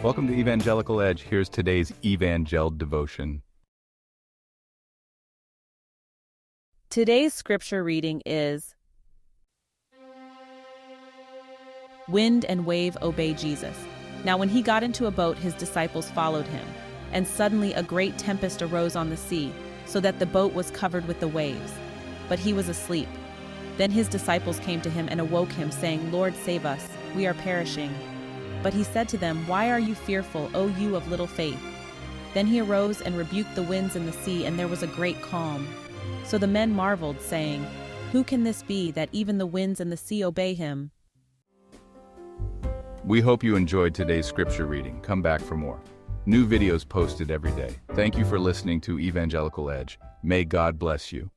Welcome to Evangelical Edge. Here's today's Evangel devotion. Today's scripture reading is Wind and wave obey Jesus. Now when he got into a boat, his disciples followed him. And suddenly a great tempest arose on the sea, so that the boat was covered with the waves. But he was asleep. Then his disciples came to him and awoke him, saying, "Lord, save us, we are perishing." But he said to them, "Why are you fearful, O you of little faith?" Then he arose and rebuked the winds and the sea, and there was a great calm. So the men marveled, saying, "Who can this be, that even the winds and the sea obey him?" We hope you enjoyed today's scripture reading. Come back for more. New videos posted every day. Thank you for listening to Evangelical Edge. May God bless you.